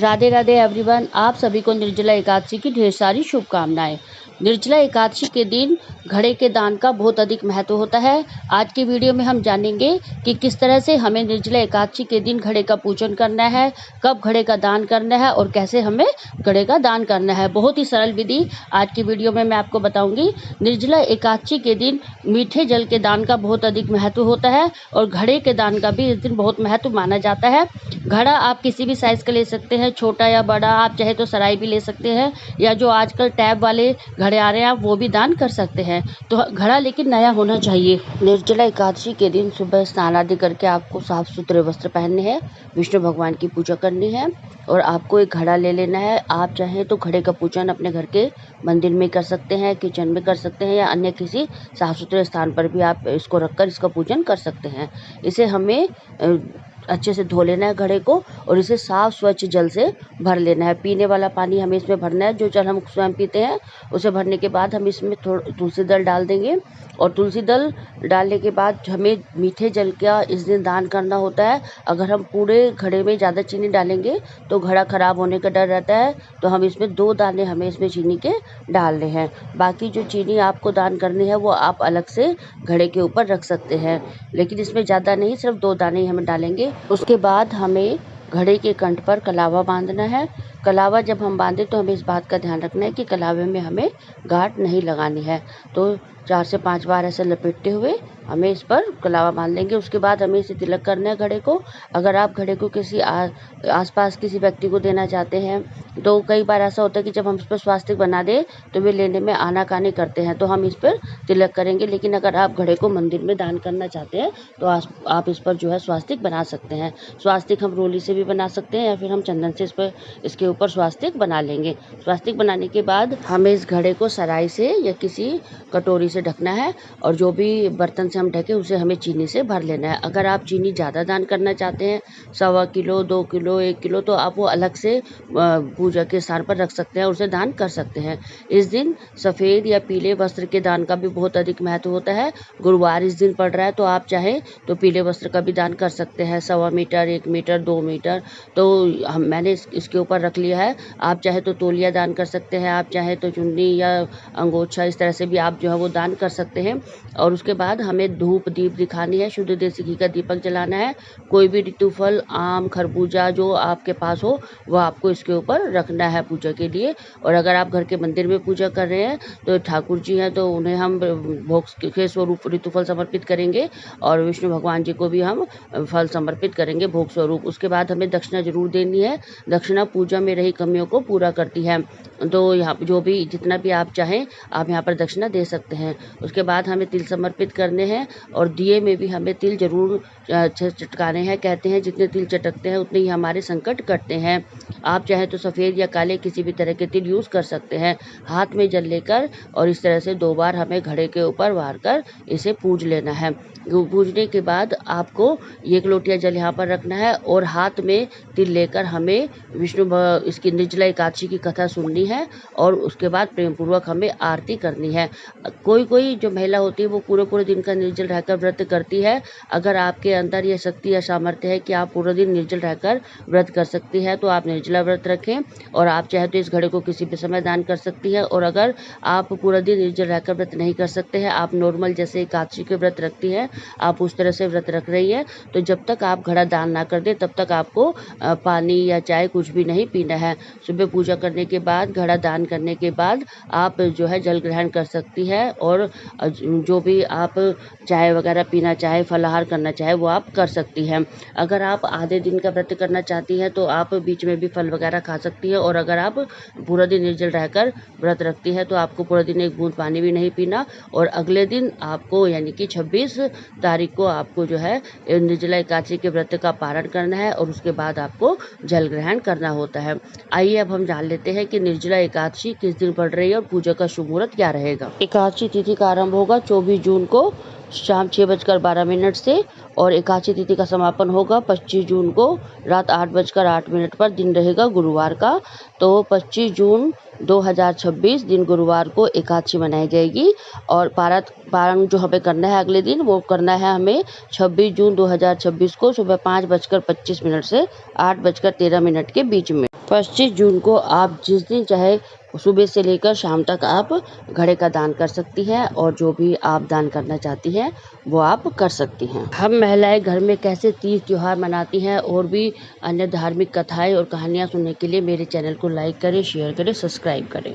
Radhe Radhe everyone. आप सभी को निर्जला एकादशी की ढेर सारी शुभकामनाएं। निर्जला एकादशी के दिन घड़े के दान का बहुत अधिक महत्व होता है। आज की वीडियो में हम जानेंगे कि किस तरह से हमें निर्जला एकादशी के दिन घड़े का पूजन करना है, कब घड़े का दान करना है और कैसे हमें घड़े का दान करना है। बहुत ही सरल विधि आज की वीडियो में मैं आपको बताऊंगी। निर्जला एकादशी के दिन मीठे जल के दान का बहुत अधिक महत्व होता है और घड़े के दान का भी इस दिन बहुत महत्व माना जाता है। घड़ा आप किसी भी साइज़ का ले सकते हैं, छोटा या बड़ा। आप चाहे तो सराय भी ले सकते हैं या जो आजकल टैब वाले घड़े आ रहे हैं आप वो भी दान कर सकते हैं। तो घड़ा लेकिन नया होना चाहिए। निर्जला एकादशी के दिन सुबह स्नान आदि करके आपको साफ सुथरे वस्त्र पहनने हैं, विष्णु भगवान की पूजा करनी है और आपको एक घड़ा ले लेना है। आप चाहें तो घड़े का पूजन अपने घर के मंदिर में कर सकते हैं, किचन में कर सकते हैं या अन्य किसी साफ सुथरे स्थान पर भी आप इसको रखकर इसका पूजन कर सकते हैं। इसे हमें अच्छे से धो लेना है घड़े को और इसे साफ स्वच्छ जल से भर लेना है। पीने वाला पानी हमें इसमें भरना है, जो जल हम स्वयं पीते हैं उसे भरने के बाद हम इसमें थोड़ा तुलसी दल डाल देंगे और तुलसी दल डालने के बाद हमें मीठे जल का इस दिन दान करना होता है। अगर हम पूरे घड़े में ज़्यादा चीनी डालेंगे तो घड़ा खराब होने का डर रहता है, तो हम इसमें 2 दाने हमें इसमें चीनी के डालने हैं। बाकी जो चीनी आपको दान करनी है वो आप अलग से घड़े के ऊपर रख सकते हैं, लेकिन इसमें ज़्यादा नहीं, सिर्फ 2 दाने ही हमें डालेंगे। उसके बाद हमें घड़े के कंठ पर कलावा बांधना है। कलावा जब हम बांधे तो हमें इस बात का ध्यान रखना है कि कलावे में हमें गांठ नहीं लगानी है। तो 4 से 5 बार ऐसे लपेटते हुए हमें इस पर कलावा बांध लेंगे। उसके बाद हमें इसे तिलक करना है घड़े को। अगर आप घड़े को किसी आसपास किसी व्यक्ति को देना चाहते हैं तो कई बार ऐसा होता है कि जब हम इस पर स्वास्तिक बना दें तो वे लेने में आनाकानी करते हैं, तो हम इस पर तिलक करेंगे। लेकिन अगर आप घड़े को मंदिर में दान करना चाहते हैं तो आप इस पर जो है स्वास्तिक बना सकते हैं। स्वास्तिक हम रोली से भी बना सकते हैं या फिर हम चंदन से इसके ऊपर स्वास्तिक बना लेंगे। स्वास्तिक बनाने के बाद हमें इस घड़े को सराय से या किसी कटोरी से ढकना है और जो भी बर्तन से हम ढके उसे हमें चीनी से भर लेना है। अगर आप चीनी ज़्यादा दान करना चाहते हैं, 1.25 किलो, 2 किलो, 1 किलो, तो आप वो अलग से पूजा के स्थान पर रख सकते हैं और उसे दान कर सकते हैं। इस दिन सफ़ेद या पीले वस्त्र के दान का भी बहुत अधिक महत्व होता है। गुरुवार इस दिन पड़ रहा है तो आप चाहें तो पीले वस्त्र का भी दान कर सकते हैं, 1.25 मीटर, 1 मीटर, 2 मीटर। तो मैंने इसके ऊपर रख लिया है। आप चाहे तो तौलिया दान कर सकते हैं, आप चाहे तो चुन्नी या अंगोछा, इस तरह से भी आप जो है वो दान कर सकते हैं। और उसके बाद हमें धूप दीप दिखानी है, शुद्ध देसी घी का दीपक जलाना है। कोई भी ऋतु फल, आम, खरबूजा जो आपके पास हो वो आपको इसके ऊपर रखना है पूजा के लिए। और अगर आप घर के मंदिर में पूजा कर रहे हैं तो ठाकुर जी हैं तो उन्हें हम भोग के स्वरूप ऋतुफल समर्पित करेंगे और विष्णु भगवान जी को भी हम फल समर्पित करेंगे भोग स्वरूप। उसके बाद हमें दक्षिणा जरूर देनी है। दक्षिणा पूजा में रही कमियों को पूरा करती है, तो यहाँ जो भी जितना भी आप चाहें आप यहाँ पर दक्षिणा दे सकते हैं। उसके बाद हमें तिल समर्पित करने हैं और दिए में भी हमें तिल जरूर चटकाने हैं। कहते हैं जितने तिल चटकते हैं उतने ही हमारे संकट कटते हैं। आप चाहे तो सफ़ेद या काले किसी भी तरह के तिल यूज़ कर सकते हैं। हाथ में जल लेकर और इस तरह से 2 बार हमें घड़े के ऊपर वार कर इसे पूज लेना है। पूजने के बाद आपको 1 लोटिया जल यहाँ पर रखना है और हाथ में तिल लेकर हमें इसकी निर्जला एकादशी की कथा सुननी है और उसके बाद प्रेम पूर्वक हमें आरती करनी है। कोई जो महिला होती है वो पूरे दिन का निर्जल रहकर व्रत करती है। अगर आपके अंदर ये शक्ति या सामर्थ्य है कि आप पूरा दिन निर्जल रहकर व्रत कर सकती है तो आप निर्जला व्रत रखें और आप चाहे तो इस घड़े को किसी भी समय दान कर सकती है। और अगर आप पूरा दिन निर्जल रहकर व्रत नहीं कर सकते हैं, आप नॉर्मल जैसे एकादशी के व्रत रखती हैं, आप उस तरह से व्रत रख रही है, तो जब तक आप घड़ा दान ना कर दे तब तक आपको पानी या चाय कुछ भी नहीं पीना है। सुबह पूजा करने के बाद, घड़ा दान करने के बाद आप जो है जल ग्रहण कर सकती है और जो भी आप चाय वगैरह पीना चाहे, फलाहार करना चाहे वो आप कर सकती हैं। अगर आप आधे दिन का व्रत करना चाहती हैं तो आप बीच में भी फल वगैरह खा सकती हैं और अगर आप पूरा दिन निर्जल रहकर व्रत रखती है तो आपको पूरा दिन 1 बूंद पानी भी नहीं पीना और अगले दिन आपको यानी कि 26 तारीख को आपको जो है निर्जला एकादशी के व्रत का पारण करना है और उसके बाद आपको जल ग्रहण करना होता है। आइए अब हम जान लेते हैं कि निर्जला एकादशी किस दिन पड़ रही है और पूजा का शुभ मुहूर्त क्या रहेगा। एकादशी तिथि का आरंभ होगा 24 जून को शाम 6:12 से और एकादशी तिथि का समापन होगा 25 जून को रात 8:08 पर। दिन रहेगा गुरुवार का। तो 25 जून 2026 दिन गुरुवार को एकादशी मनाई जाएगी और पारण जो हमें करना है अगले दिन वो करना है हमें 26 जून 2026 को सुबह 5:25 से 8:13 के बीच में। 25 जून को आप जिस दिन चाहे सुबह से लेकर शाम तक आप घड़े का दान कर सकती हैं और जो भी आप दान करना चाहती हैं वो आप कर सकती हैं। हम महिलाएं घर में कैसे तीज त्योहार मनाती हैं और भी अन्य धार्मिक कथाएं और कहानियां सुनने के लिए मेरे चैनल को लाइक करें, शेयर करें, सब्सक्राइब करें।